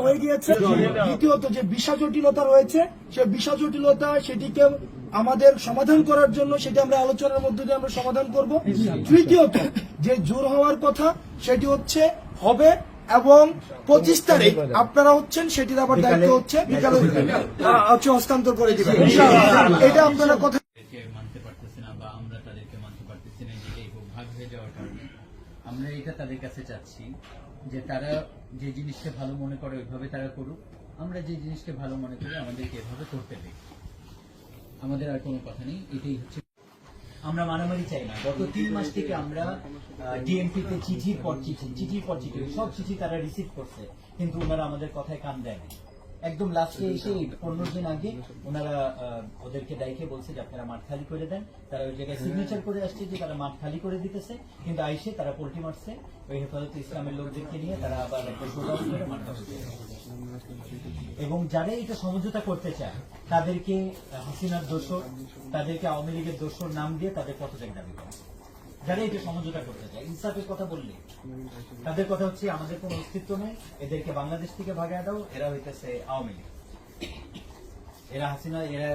হয়ে গিয়েছে। দ্বিতীয়ত যে বিষয় জটিলতা রয়েছে সে বিষয় জটিলতা সেটিকে আমাদের সমাধান করার জন্য সেটি আমরা আলোচনার মধ্যে দিয়ে আমরা সমাধান করব। তৃতীয়ত যে জোর হওয়ার কথা সেটি হবে এবং 25 তারিখ আপনারা হচ্ছেন সেটির আবার দায়িত্ব হচ্ছে বিকালে হস্তান্তর করে দিবেন। এটা আপনারা কথা মানতে পারতেছি না বা আমরা তাদেরকে মানতে পারতেছি না, যেটাই হোক ভাগ হয়ে যাওয়ার কারণে আমরা এটা তাদের কাছে চাচ্ছি যে তারা যে জিনিসটা ভালো মনে করে ওইভাবে তারা করুক, আমরা যে জিনিসটা ভালো মনে করি আমাদেরকে এভাবে করতে দিই, আমাদের আর কোনো কথা নেই। এটাই হচ্ছে, আমরা মারামারি চাই না। গত 3 মাস থেকে আমরা ডিএমপিতে চিঠির পর চিঠি সব চিঠি তারা রিসিভ করছে, কিন্তু ওনারা আমাদের কথায় কান দেয় না। একদম লাস্টে এসে 15 দিন আগে ওনারা ওদেরকে ডাইকে বলছে যে আপনারা মাঠ খালি করে দেন। তারা ওই জায়গায় সিগনেচার করে আসছে যে তারা মাঠ খালি করে দিতেছে, কিন্তু আইসে তারা পোল্টি মারছে ওই হেফাজতে ইসলামের লোকদেরকে নিয়ে। তারা আবার একটা শোডাউন করে মাঠ খালি করে, এবং যারা এটা সমঝোতা করতে চায় তাদেরকে হাসিনার দোষর, তাদেরকে আওয়ামী লীগের দোষর নাম দিয়ে তাদের পদত্যাগ দাবি করে। যারা এটা সমঝোতা করতে চায়, ইনসাফের কথা বললে তাদের কথা হচ্ছে আমাদের কোনো অস্তিত্ব নেই, এদেরকে বাংলাদেশ থেকে ভাগায় দাও, এরা হইতেছে আওয়ামী লীগ, এরা হাসিনা, এরা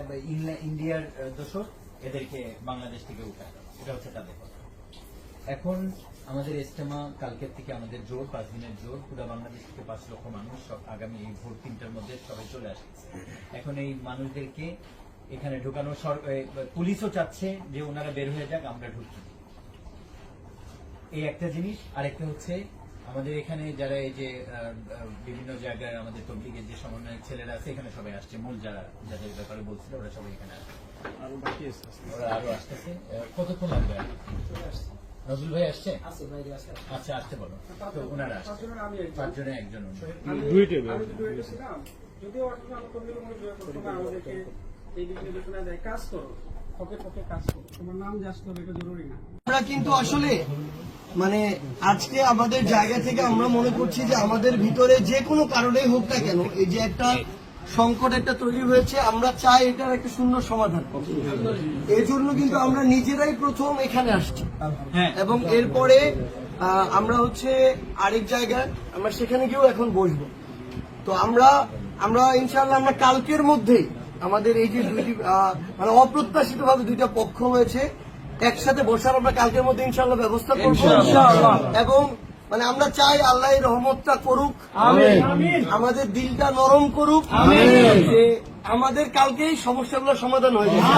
ইন্ডিয়ার দোষর, এদেরকে বাংলাদেশ থেকে উঠায় দাও, এটা হচ্ছে তাদের কথা। এখন আমাদের ইজতেমা কালকের থেকে আমাদের জোর 5 দিনের জোর, পুরো বাংলাদেশ থেকে 5 লক্ষ মানুষ সব আগামী এই ভোর 3টার মধ্যে সবাই চলে আসছে। এখন এই মানুষদেরকে এখানে ঢুকানো, পুলিশও চাচ্ছে যে ওনারা বের হয়ে যাক, আমরা ঢুকি, এই একটা জিনিস। আর একটা হচ্ছে আমাদের এখানে যারা এই যে বিভিন্ন জায়গায় আমাদের তবলিগের যে সমন্বয়ক ছেলেরা আছে এখানে সবাই আসছে, মূল যারা যাদের ব্যাপারে বলছিল ওরা সবাই এখানে আসছে, ওরা আরো আসতেছে। কতক্ষণ লাগবে? নজরুল ভাই আসছে? আচ্ছা, আসতে বলো তো। ওনারা 5 জনে একজন আমরা কিন্তু আসলে আজকে আমাদের জায়গা থেকে আমরা মনে করছি যে আমাদের ভিতরে যে কোনো কারণে হোক না কেন এই যে একটা সংকট একটা তৈরি হয়েছে, আমরা চাই এটার একটা সুন্দর সমাধান। এই জন্য কিন্তু আমরা নিজেরাই প্রথম এখানে আসছি এবং এরপরে আমরা আরেক জায়গায় আমরা সেখানে গিয়েও এখন বসবো। তো আমরা ইনশাআল্লাহ আমরা কালকের মধ্যেই আমাদের এই যে দুইটি অপ্রত্যাশিত ভাবে 2টা পক্ষ হয়েছে একসাথে বসার আমরা কালকের মধ্যে ইনশাআল্লাহ ব্যবস্থা করবো। এবং আমরা চাই আল্লাহ রহমতটা করুক, আমাদের দিলটা নরম করুক, যে আমাদের কালকেই সমস্যাগুলো সমাধান হয়ে যাবে।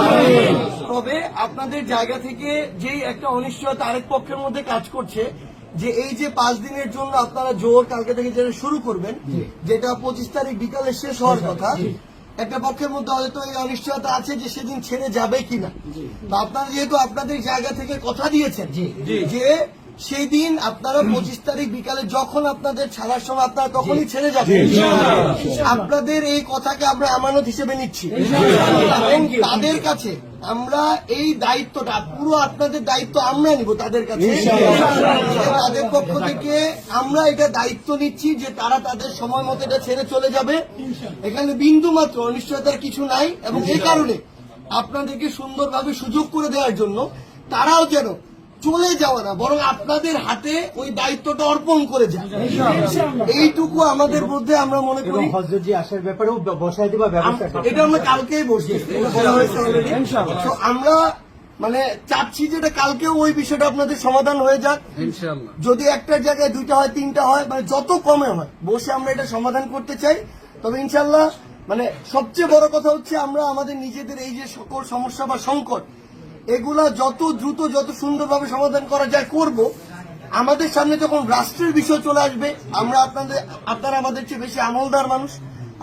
তবে আপনাদের জায়গা থেকে যেই একটা অনিশ্চয়তা আরেক পক্ষের মধ্যে কাজ করছে যে এই যে 5 দিনের জন্য আপনারা জোর কালকে থেকে যেটা শুরু করবেন, যেটা 25 তারিখ বিকালে শেষ হওয়ার কথা, একটা পক্ষের মধ্যে হয়তো এই অনিশ্চয়তা আছে যে সেদিন ছেড়ে যাবে কিনা। তো আপনারা যেহেতু আপনাদের জায়গা থেকে কথা দিয়েছেন যে সেই দিন আপনারা 25 তারিখ বিকালে যখন আপনাদের ছাড়ার সময় আপনারা তখনই ছেড়ে যাবেন, আপনাদের এই কথাকে আমরা আমানত হিসেবে নিচ্ছি এবং তাদের কাছে আমরা এই দায়িত্বটা পুরো আপনাদের দায়িত্ব আমরা নিব তাদের কাছে। তাদের পক্ষ থেকে আমরা এটা দায়িত্ব নিচ্ছি যে তারা তাদের সময় মতো এটা ছেড়ে চলে যাবে, এখানে বিন্দু মাত্র অনিশ্চয়তার কিছু নাই। এবং এই কারণে আপনাদেরকে সুন্দরভাবে সুযোগ করে দেওয়ার জন্য তারাও যেন চলে যাওয়া না, বরং আপনাদের হাতে ওই দায়িত্বটা অর্পণ করে যায়, এইটুকু আমাদের মধ্যে আমরা মনে করি। হজরতজি আসার ব্যাপারেও বসায় দেওয়া ব্যবস্থা, এটা আমরা কালকেই বসছি, আমরা চাচ্ছি যেটা কালকেও ওই বিষয়টা আপনাদের সমাধান হয়ে যাক। যদি একটা জায়গায় 2টা হয় 3টা হয়, যত কমে হয় বসে আমরা এটা সমাধান করতে চাই। তবে ইনশাল্লাহ সবচেয়ে বড় কথা হচ্ছে আমরা আমাদের নিজেদের এই যে সকল সমস্যা বা সংকট এগুলা যত দ্রুত যত সুন্দরভাবে সমাধান করা যায় করব। আমাদের সামনে যখন রাষ্ট্রের বিষয় চলে আসবে, আপনারা আমাদের চেয়ে বেশি আমলদার মানুষ,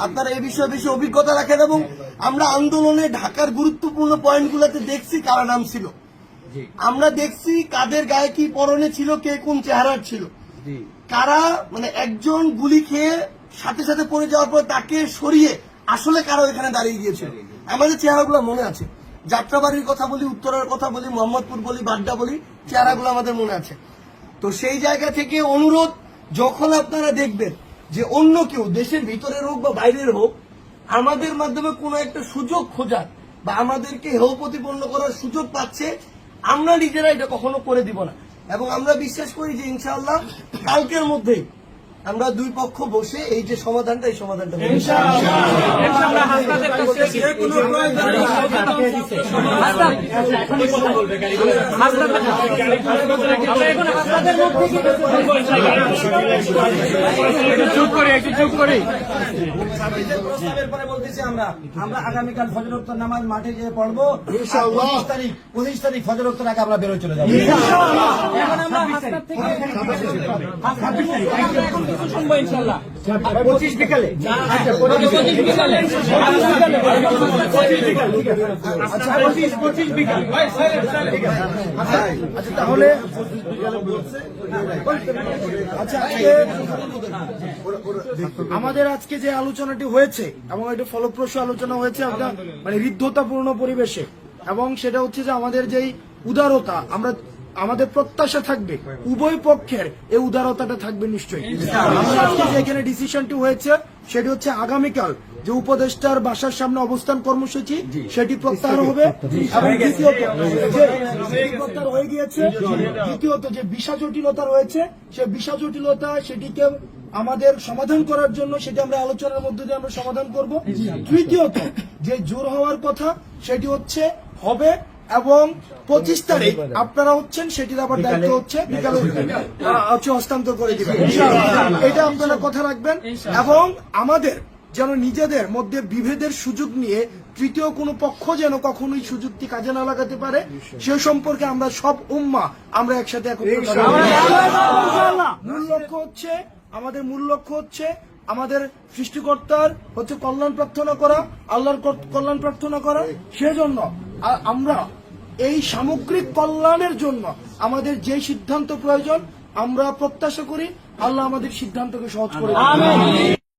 আপনারা এই বিষয়ে বেশি অভিজ্ঞতা রাখেন এবং আমরা আন্দোলনে ঢাকার গুরুত্বপূর্ণ পয়েন্টগুলোতে দেখছি কারা নাম ছিল, আমরা দেখছি কাদের গায়ে কি পরনে ছিল, কে কোন চেহারার ছিল, কারা একজন গুলি খেয়ে সাথে সাথে পড়ে যাওয়ার পর তাকে সরিয়ে আসলে কারা এখানে দাঁড়িয়ে গিয়েছিল। আমাদের চেহারাগুলো মনে আছে, যাত্রাবাড়ির কথা বলি, উত্তরার কথা বলি, মোহাম্মদপুর বলি, বাড্ডা বলি, চেহারাগুলো আমাদের মনে আছে। তো সেই জায়গা থেকে অনুরোধ, যখন আপনারা দেখবেন যে অন্য কেউ দেশের ভিতরের হোক বা বাইরের হোক আমাদের মাধ্যমে কোনো একটা সুযোগ খোঁজার বা আমাদেরকে হেয় প্রতিপন্ন করার সুযোগ পাচ্ছে, আমরা নিজেরা এটা কখনো করে দিব না। এবং আমরা বিশ্বাস করি যে ইনশাআল্লাহ কালকের মধ্যেই আমরা দুই পক্ষ বসে এই যে সমাধানটা, এই সমাধানটা করব। প্রস্তাবের পরে বলতেছি আমরা আগামীকাল ফজরোত্তর নামাজ মাঠে গিয়ে পড়বো। 25 তারিখ ফজরোত্তর আগে আমরা বেরোয় চলে যাবো। এখন আমরা হাসপাতাল থেকে এখন কিছু শুনবো ইনশাআল্লাহ। 25 বিকালে আচ্ছা 25 বিকালে। আচ্ছা 25 বিকাল আচ্ছা তাহলে আচ্ছা আমাদের আজকে যে আলোচনাটি হয়েছে এবং এটা ফলপ্রসূ আলোচনা হয়েছে একটা মানে হৃদ্যতাপূর্ণ পরিবেশে, এবং সেটা হচ্ছে যে আমাদের যেই উদারতা আমরা আমাদের প্রত্যাশা থাকবে উভয় পক্ষের এই উদারতাটা থাকবে নিশ্চয়ই। আমরা আজকে যে এখানে ডিসিশনটি হয়েছে সেটি হচ্ছে আগামীকাল যে উপদেষ্টার বাসার সামনে অবস্থান কর্মসূচি সেটি প্রত্যাহার হবে, এবং দ্বিতীয়ত যে প্রত্যাহার হয়ে গিয়েছে, দ্বিতীয়ত যে ভিসা জটিলতা রয়েছে সে ভিসা জটিলতা সেটিকে আমাদের সমাধান করার জন্য সেটি আমরা আলোচনার মধ্যে দিয়ে আমরা সমাধান করব। তৃতীয়ত যে জোর হওয়ার কথা সেটি হচ্ছে হবে, এবং 25 তারিখ আপনারা হচ্ছেন সেটির আবার দায়িত্ব হচ্ছে বিকালে হচ্ছে হস্তান্তর করে দিবেন। এটা আপনারা কথা রাখবেন, এবং আমাদের যেন নিজেদের মধ্যে বিভেদের সুযোগ নিয়ে তৃতীয় কোনো পক্ষ যেন কখনোই সুযোগটি কাজে না লাগাতে পারে সে সম্পর্কে আমরা সব উম্মাহ আমরা একসাথে আমাদের মূল লক্ষ্য হচ্ছে আমাদের সৃষ্টিকর্তার হচ্ছে কল্যাণ প্রার্থনা করা, আল্লাহর কল্যাণ প্রার্থনা করা। সেজন্য আমরা এই সামগ্রিক কল্যাণের জন্য আমাদের যে সিদ্ধান্ত প্রয়োজন আমরা প্রত্যাশা করি আল্লাহ আমাদের সিদ্ধান্তকে সহজ করে দেবেন।